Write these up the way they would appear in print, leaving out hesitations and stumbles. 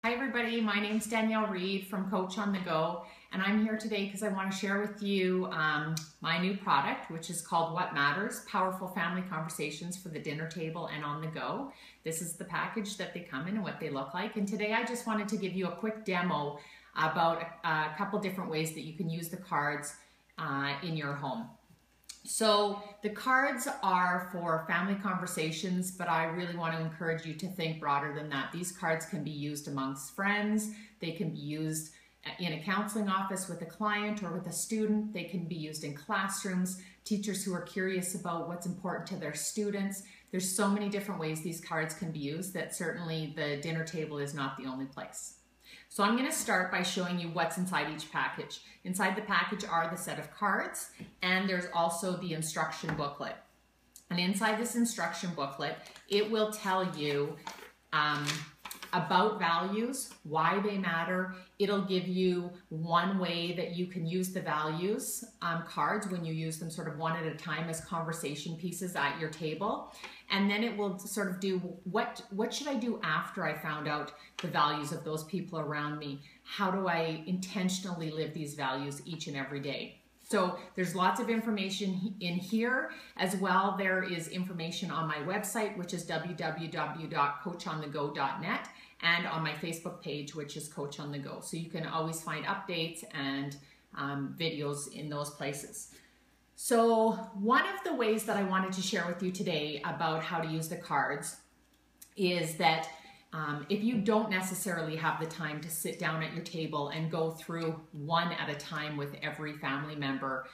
Hi everybody, my name's Danielle Reed from Coach on the Go, and I'm here today because I want to share with you my new product, which is called What Matters, Powerful Family Conversations for the Dinner Table and on the Go. This is the package that they come in and what they look like, and today I just wanted to give you a quick demo about a couple different ways that you can use the cards in your home. So the cards are for family conversations, but I really want to encourage you to think broader than that. These cards can be used amongst friends. They can be used in a counseling office with a client or with a student. They can be used in classrooms, teachers who are curious about what's important to their students. There's so many different ways these cards can be used that certainly the dinner table is not the only place. So I'm going to start by showing you what's inside each package. Inside the package are the set of cards, and there's also the instruction booklet. And inside this instruction booklet, it will tell you about values, why they matter. It'll give you one way that you can use the values cards when you use them sort of one at a time as conversation pieces at your table. And then it will sort of do, what should I do after I found out the values of those people around me? How do I intentionally live these values each and every day? So there's lots of information in here. As well, there is information on my website, which is www.coachonthego.net, and on my Facebook page, which is Coach on the Go. So you can always find updates and videos in those places. So one of the ways that I wanted to share with you today about how to use the cards is that if you don't necessarily have the time to sit down at your table and go through one at a time with every family member,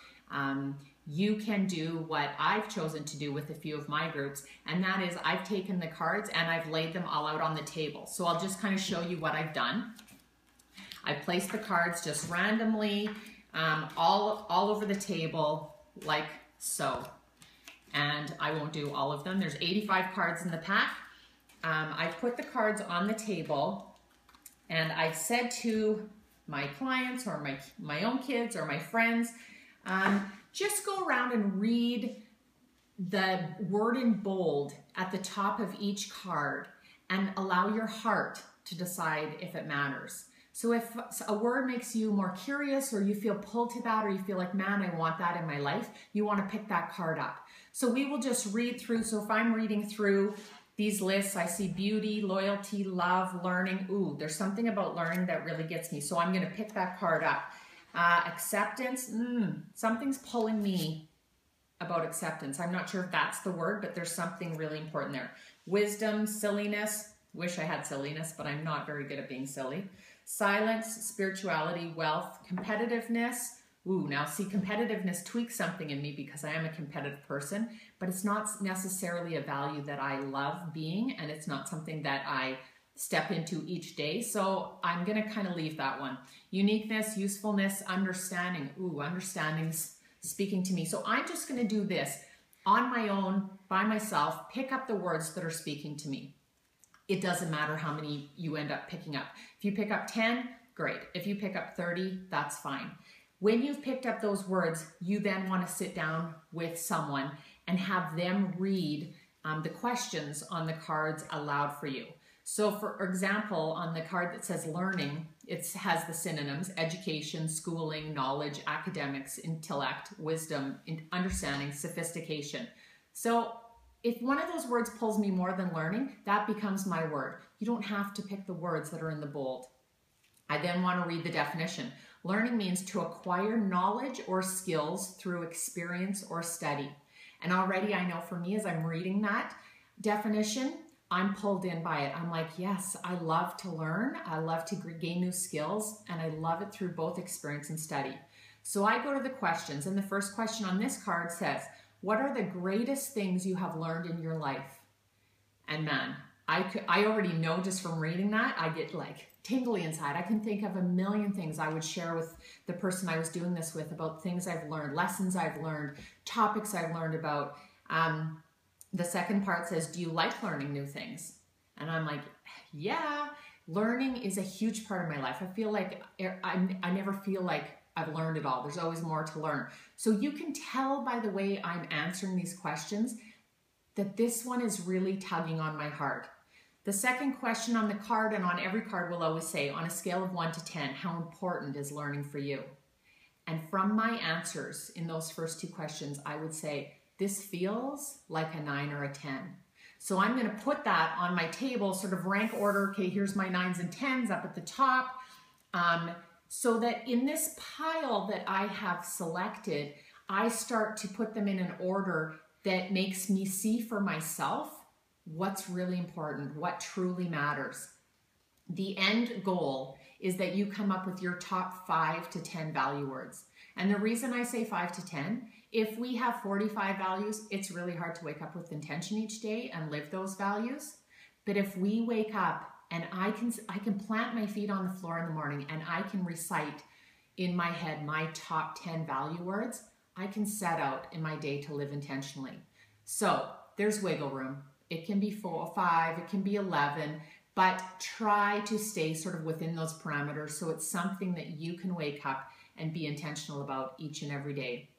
you can do what I've chosen to do with a few of my groups, and that is I've taken the cards and I've laid them all out on the table. So I'll just kind of show you what I've done. I've placed the cards just randomly all over the table like so, and I won't do all of them. There's 85 cards in the pack. I've put the cards on the table, and I've said to my clients or my own kids or my friends, just go around and read the word in bold at the top of each card and allow your heart to decide if it matters. So if a word makes you more curious, or you feel pulled to that, or you feel like, man, I want that in my life, you want to pick that card up. So we will just read through. So if I'm reading through these lists, I see beauty, loyalty, love, learning. Ooh, there's something about learning that really gets me. So I'm going to pick that card up. Acceptance, something's pulling me about acceptance. I'm not sure if that's the word, but there's something really important there. Wisdom, silliness. Wish I had silliness, but I'm not very good at being silly. Silence, spirituality, wealth, competitiveness. Ooh, now see, competitiveness tweaks something in me because I am a competitive person, but it's not necessarily a value that I love being, and it's not something that I step into each day. So I'm going to kind of leave that one. Uniqueness, usefulness, understanding. Ooh, understanding's speaking to me. So I'm just going to do this on my own, by myself, pick up the words that are speaking to me. It doesn't matter how many you end up picking up. If you pick up 10, great. If you pick up 30, that's fine. When you've picked up those words, you then want to sit down with someone and have them read the questions on the cards aloud for you. So for example, on the card that says learning, it has the synonyms: education, schooling, knowledge, academics, intellect, wisdom, understanding, sophistication. So if one of those words pulls me more than learning, that becomes my word. You don't have to pick the words that are in the bold. I then want to read the definition. Learning means to acquire knowledge or skills through experience or study. And already I know for me, as I'm reading that definition, I'm pulled in by it. I'm like, yes, I love to learn. I love to gain new skills, and I love it through both experience and study. So I go to the questions, and the first question on this card says, what are the greatest things you have learned in your life? And man, I already know just from reading that, I get like tingly inside. I can think of a million things I would share with the person I was doing this with about things I've learned, lessons I've learned, topics I've learned about. The second part says, do you like learning new things? And I'm like, yeah, learning is a huge part of my life. I feel like I never feel like I've learned it all. There's always more to learn. So you can tell by the way I'm answering these questions that this one is really tugging on my heart. The second question on the card, and on every card will always say, on a scale of 1 to 10, how important is learning for you? And from my answers in those first two questions, I would say, this feels like a 9 or a 10. So I'm going to put that on my table, sort of rank order. Okay, here's my 9s and 10s up at the top. So that in this pile that I have selected, I start to put them in an order that makes me see for myself what's really important, what truly matters. The end goal is that you come up with your top 5 to 10 value words. And the reason I say 5 to 10, if we have 45 values, it's really hard to wake up with intention each day and live those values. But if we wake up and I can plant my feet on the floor in the morning and I can recite in my head my top 10 value words, I can set out in my day to live intentionally. So there's wiggle room. It can be 4 or 5, it can be 11, but try to stay sort of within those parameters so it's something that you can wake up and be intentional about each and every day.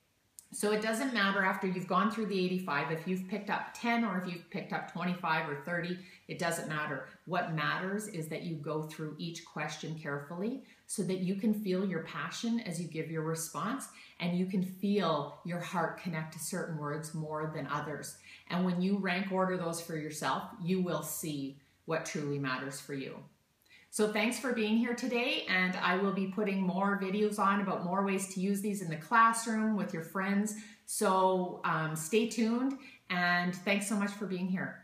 So it doesn't matter after you've gone through the 85, if you've picked up 10 or if you've picked up 25 or 30, it doesn't matter. What matters is that you go through each question carefully so that you can feel your passion as you give your response and you can feel your heart connect to certain words more than others. And when you rank order those for yourself, you will see what truly matters for you. So thanks for being here today, and I will be putting more videos on about more ways to use these in the classroom with your friends. So stay tuned, and thanks so much for being here.